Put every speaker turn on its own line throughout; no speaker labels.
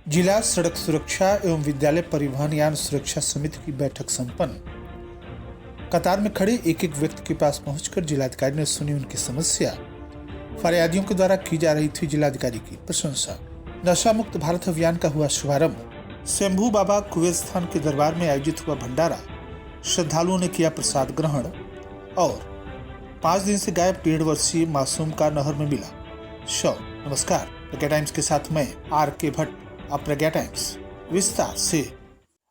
जिला सड़क सुरक्षा एवं विद्यालय परिवहन यान सुरक्षा समिति की बैठक संपन्न। कतार में खड़े एक एक व्यक्ति के पास पहुंचकर जिलाधिकारी ने सुनी उनकी समस्या। फरियादियों के द्वारा की जा रही थी जिलाधिकारी की प्रशंसा। नशा मुक्त भारत अभियान का हुआ शुभारंभ। शंभू बाबा कुबेर स्थान के दरबार में आयोजित हुआ भंडारा। श्रद्धालुओं ने किया प्रसाद ग्रहण। और 5 दिन से गायब 1.5 वर्षीय मासूम का नहर में मिला शव। नमस्कार, प्रज्ञा टाइम्स के साथ मैं RK भट्ट। अब प्रज्ञा टाइम्स विस्तार से।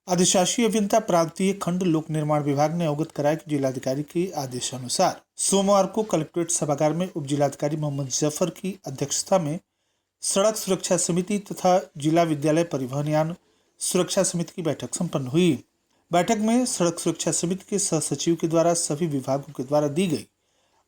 अधिशासी अभियंता प्रांतीय खंड लोक निर्माण विभाग ने अवगत कराया कि जिलाधिकारी के आदेशानुसार सोमवार को कलेक्ट्रेट सभागार में उप जिलाधिकारी मोहम्मद जफर की अध्यक्षता में सड़क सुरक्षा समिति तथा जिला विद्यालय परिवहन यान सुरक्षा समिति की बैठक संपन्न हुई। बैठक में सड़क सुरक्षा समिति के सह सचिव के द्वारा सभी विभागों के द्वारा दी गई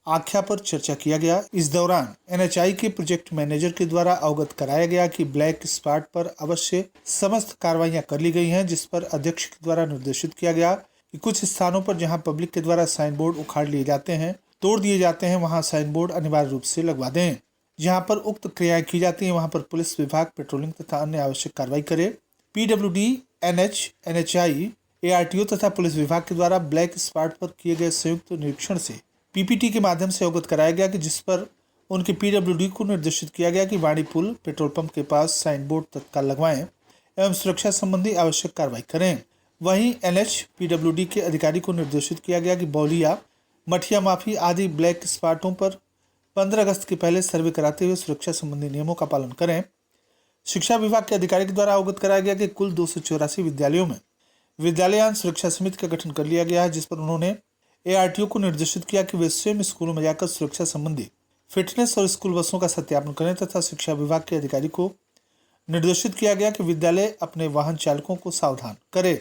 आख्या पर चर्चा किया गया। इस दौरान NHI के प्रोजेक्ट मैनेजर के द्वारा अवगत कराया गया कि ब्लैक स्पॉट पर अवश्य समस्त कार्रवाइयां कर ली गई हैं, जिस पर अध्यक्ष के द्वारा निर्देशित किया गया कि कुछ स्थानों पर जहां पब्लिक के द्वारा साइन बोर्ड उखाड़ लिए जाते हैं, तोड़ दिए जाते हैं, वहां साइन बोर्ड अनिवार्य रूप से लगवा दें। जहाँ पर उक्त क्रियाएं की जाती हैं वहां पर पुलिस विभाग पेट्रोलिंग तथा अन्य आवश्यक कार्रवाई करे। PWD, NH, NHI, ARTO तथा पुलिस विभाग के द्वारा ब्लैक स्पॉट पर किए गए संयुक्त निरीक्षण से PPT के माध्यम से अवगत कराया गया कि जिस पर उनके PWD को निर्देशित किया गया कि वाणी पुल पेट्रोल पंप के पास साइन बोर्ड तत्काल लगवाएं एवं सुरक्षा संबंधी आवश्यक कार्रवाई करें। वहीं NH PWD के अधिकारी को निर्देशित किया गया कि बौलिया, मठिया माफी आदि ब्लैक स्पॉटों पर 15 अगस्त के पहले सर्वे कराते हुए सुरक्षा संबंधी नियमों का पालन करें। शिक्षा विभाग के अधिकारी के द्वारा अवगत कराया गया कि कुल 284 विद्यालयों में विद्यालयान सुरक्षा समिति का गठन कर लिया गया है, जिस पर उन्होंने ARTO को निर्देशित किया कि वे स्वयं स्कूलों में जाकर सुरक्षा संबंधी फिटनेस और स्कूल बसों का सत्यापन करें तथा शिक्षा विभाग के अधिकारी को निर्देशित किया गया कि विद्यालय अपने वाहन चालकों को सावधान करे।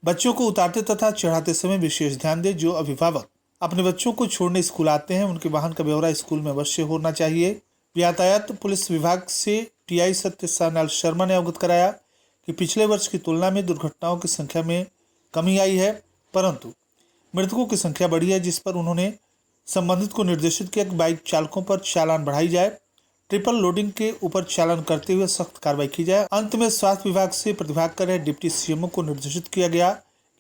बच्चों को उतारते तथा चढ़ाते समय विशेष ध्यान दे। जो अभिभावक अपने बच्चों को छोड़ने स्कूल आते हैं उनके वाहन का ब्यौरा स्कूल में अवश्य होना चाहिए। यातायात पुलिस विभाग से TI सत्यसानाल शर्मा ने अवगत कराया कि पिछले वर्ष की तुलना में दुर्घटनाओं की संख्या में कमी आई है, परंतु मृतकों की संख्या बढ़ी है, जिस पर उन्होंने संबंधित को निर्देशित किया कि बाइक चालकों पर चालान बढ़ाई जाए, ट्रिपल लोडिंग के ऊपर चालान करते हुए सख्त कार्रवाई की जाए। अंत में स्वास्थ्य विभाग से प्रतिभाग कर रहे डिप्टी CMO को निर्देशित किया गया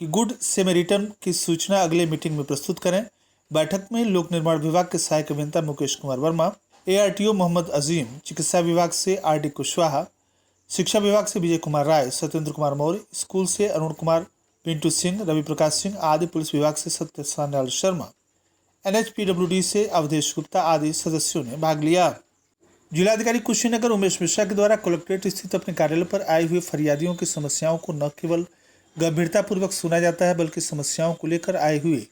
कि गुड सेमेरिटन की सूचना अगले मीटिंग में प्रस्तुत करें। बैठक में लोक निर्माण विभाग के सहायक अभियंता मुकेश कुमार वर्मा, ARTO मोहम्मद अजीम, चिकित्सा विभाग से RD कुशवाहा, शिक्षा विभाग से विजय कुमार राय, सत्येंद्र कुमार मौर्य, स्कूल से अरुण कुमार, पिंटू सिंह, रवि प्रकाश सिंह आदि, पुलिस विभाग से सत्यसानाल शर्मा, NH PWD से अवधेश गुप्ता आदि सदस्यों ने भाग लिया। जिलाधिकारी कुशीनगर उमेश मिश्रा के द्वारा कलेक्ट्रेट स्थित अपने कार्यालय पर आए हुए फरियादियों की समस्याओं को न केवल गंभीरतापूर्वक सुना जाता है, बल्कि समस्याओं को लेकर आए हुए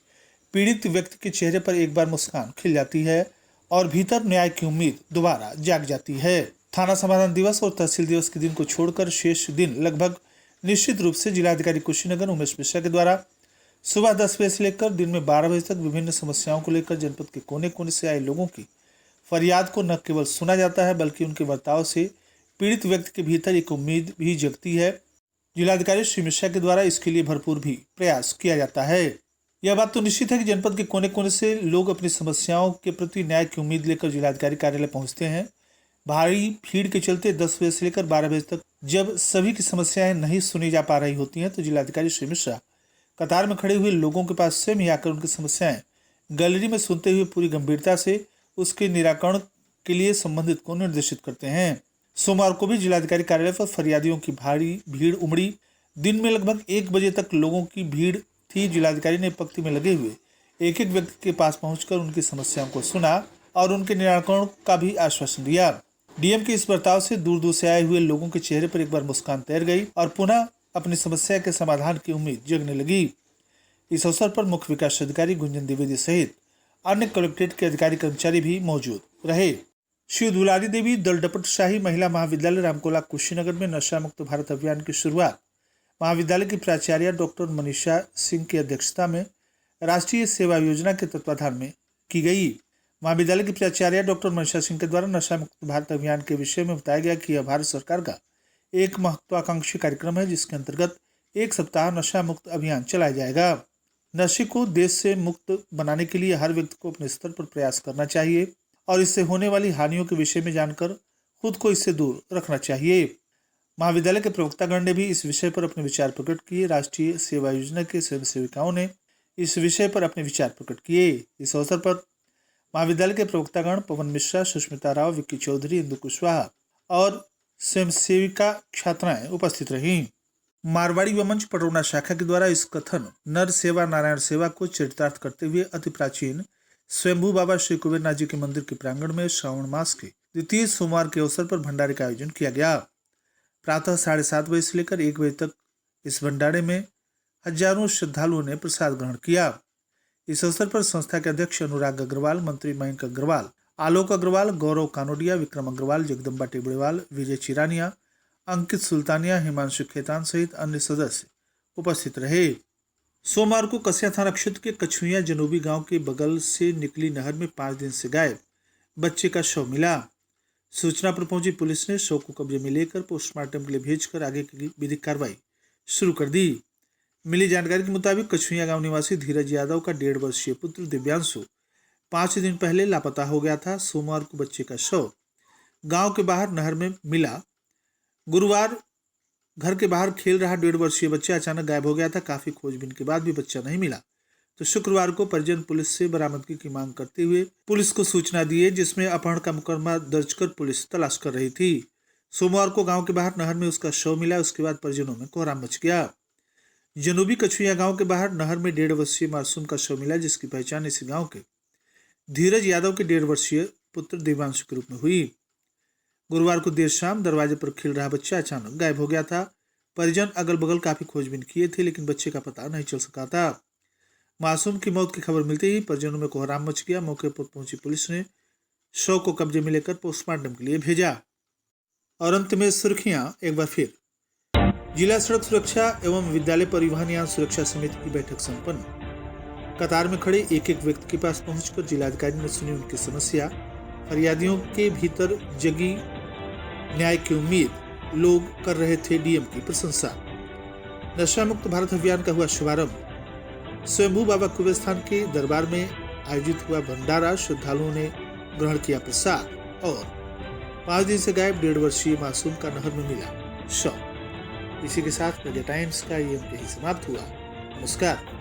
पीड़ित व्यक्ति के चेहरे पर एक बार मुस्कान खिल जाती है और भीतर न्याय की उम्मीद दोबारा जाग जाती है। थाना समाधान दिवस और तहसील दिवस के दिन को छोड़कर शेष दिन लगभग निश्चित रूप से जिलाधिकारी कुशीनगर उमेश मिश्रा के द्वारा सुबह 10 बजे से लेकर दिन में 12 बजे तक विभिन्न समस्याओं को लेकर जनपद के कोने कोने से आए लोगों की फरियाद को न केवल सुना जाता है, बल्कि उनके बर्ताव से पीड़ित व्यक्ति के भीतर एक उम्मीद भी जगती है। जिलाधिकारी श्री मिश्रा के द्वारा इसके लिए भरपूर भी प्रयास किया जाता है। यह बात तो निश्चित है कि जनपद के कोने कोने से लोग अपनी समस्याओं के प्रति न्याय की उम्मीद लेकर जिलाधिकारी कार्यालय पहुंचते हैं। भारी भीड़ के चलते 10 बजे से लेकर 12 बजे तक जब सभी की समस्याएं नहीं सुनी जा पा रही होती हैं, तो जिलाधिकारी श्री मिश्रा कतार में खड़े हुए लोगों के पास स्वयं ही आकर उनकी समस्याएं गैलरी में सुनते हुए पूरी गंभीरता से उसके निराकरण के लिए संबंधित को निर्देशित करते हैं। सोमवार को भी जिलाधिकारी कार्यालय पर फरियादियों की भारी भीड़ उमड़ी। दिन में लगभग 1 बजे तक लोगों की भीड़ थी। जिलाधिकारी ने पंक्ति में लगे हुए एक एक व्यक्ति के पास पहुंचकर उनकी समस्याओं को सुना और उनके निराकरण का भी आश्वासन दिया। DM के इस बर्ताव से दूर दूर से आए हुए लोगों के चेहरे पर एक बार मुस्कान तैर गई और पुनः अपनी समस्या के समाधान की उम्मीद जगने लगी। इस अवसर पर मुख्य विकास अधिकारी गुंजन द्विवेदी सहित अन्य कलेक्ट्रेट के अधिकारी कर्मचारी भी मौजूद रहे। श्री दुलारी देवी दलडपट शाही महिला महाविद्यालय रामकोला कुशीनगर में नशा मुक्त भारत अभियान की शुरुआत महाविद्यालय की प्राचार्य डॉक्टर मनीषा सिंह की अध्यक्षता में राष्ट्रीय सेवा योजना के तत्वाधान में की गई। महाविद्यालय की प्राचार्य डॉक्टर मनीषा सिंह के द्वारा नशा मुक्त भारत अभियान के विषय में बताया गया कि यह भारत सरकार का एक महत्वाकांक्षी कार्यक्रम है, जिसके अंतर्गत 1 सप्ताह नशा मुक्त अभियान चलाया जाएगा। नशे को देश से मुक्त बनाने के लिए हर व्यक्ति को अपने स्तर पर प्रयास करना चाहिए और इससे होने वाली हानियों के विषय में जानकर खुद को इससे दूर रखना चाहिए। महाविद्यालय के प्रवक्तागण ने भी इस विषय पर अपने विचार प्रकट किए। राष्ट्रीय सेवा योजना के स्वयं सेविकाओं ने इस विषय पर अपने विचार प्रकट किए। इस अवसर पर महाविद्यालय के प्रवक्तागण पवन मिश्रा, सुष्मिता राव, विक्की चौधरी, इंदु कुशवाहा और स्वयं सेविका छात्राएं उपस्थित रहीं। मारवाड़ी व मंच पटरौना शाखा के द्वारा इस कथन नर सेवा नारायण सेवा को चरितार्थ करते हुए अति प्राचीन स्वयंभू बाबा श्री कुबेरनाथ जी के मंदिर के प्रांगण में श्रावण मास के द्वितीय सोमवार के अवसर पर भंडारे का आयोजन किया गया। प्रातः 7:30 बजे से लेकर 1 बजे तक इस भंडारे में हजारों श्रद्धालुओं ने प्रसाद ग्रहण किया। इस अवसर पर संस्था के अध्यक्ष अनुराग अग्रवाल, मंत्री मयंक अग्रवाल, आलोक अग्रवाल, गौरव कानोडिया, विक्रम अग्रवाल, जगदम्बा टेबड़ेवाल, विजय चिरानिया, अंकित सुल्तानिया, हिमांशु खेतान सहित अन्य सदस्य उपस्थित रहे। सोमवार को कसिया थाना क्षेत्र के कछुइया जनूबी गांव के बगल से निकली नहर में 5 दिन से गायब बच्चे का शव मिला। सूचना पर पहुंची पुलिस ने शव को कब्जे में लेकर पोस्टमार्टम के लिए भेजकर आगे की विधिक कार्रवाई शुरू कर दी। मिली जानकारी के मुताबिक कछुइया गांव निवासी धीरज यादव का 1.5 वर्षीय पुत्र दिव्यांशु 5 दिन पहले लापता हो गया था। सोमवार को बच्चे का शव गांव के बाहर नहर में मिला। गुरुवार घर के बाहर खेल रहा 1.5 वर्षीय बच्चा अचानक गायब हो गया था। काफी खोजबीन के बाद भी बच्चा नहीं मिला, तो शुक्रवार को परिजन पुलिस से बरामदगी की मांग करते हुए पुलिस को सूचना दिए, जिसमें अपहरण का मुकदमा दर्ज कर पुलिस तलाश कर रही थी। सोमवार को गांव के बाहर नहर में उसका शव मिला। उसके बाद परिजनों में कोहराम मच गया। जनूबी कछुइया गांव के बाहर नहर में 1.5 वर्षीय मासूम का शव मिला, जिसकी पहचान इसी गांव के धीरज यादव के 1.5 वर्षीय पुत्र दिव्यांशु के रूप में हुई। गुरुवार को देर शाम दरवाजे पर खेल रहा बच्चा अचानक गायब हो गया था। परिजन अगल बगल काफी खोजबीन किए थे, लेकिन बच्चे का पता नहीं चल सका था। मासूम की मौत की खबर मिलते ही परिजनों में कोहराम मच गया। मौके पर पहुंची पुलिस ने शव को कब्जे में लेकर पोस्टमार्टम के लिए भेजा। और अंत में सुर्खियां एक बार फिर। जिला सड़क सुरक्षा एवं विद्यालय परिवहन यान सुरक्षा समिति की बैठक संपन्न। कतार में खड़े एक एक व्यक्ति के पास पहुंचकर जिलाधिकारी ने सुनी उनकी समस्या। फरियादियों के भीतर जगी न्याय की उम्मीद। लोग कर रहे थे डीएम की प्रशंसा। नशा मुक्त भारत अभियान का हुआ शुभारंभ। स्वयंभू बाबा कुबेरस्थान के दरबार में आयोजित हुआ भंडारा। श्रद्धालुओं ने ग्रहण किया प्रसाद। और 5 दिन से गायब 1.5 वर्षीय मासूम का नहर में मिला शव। इसी के साथ प्रजा टाइम्स का ये अंक ही समाप्त हुआ। नमस्कार।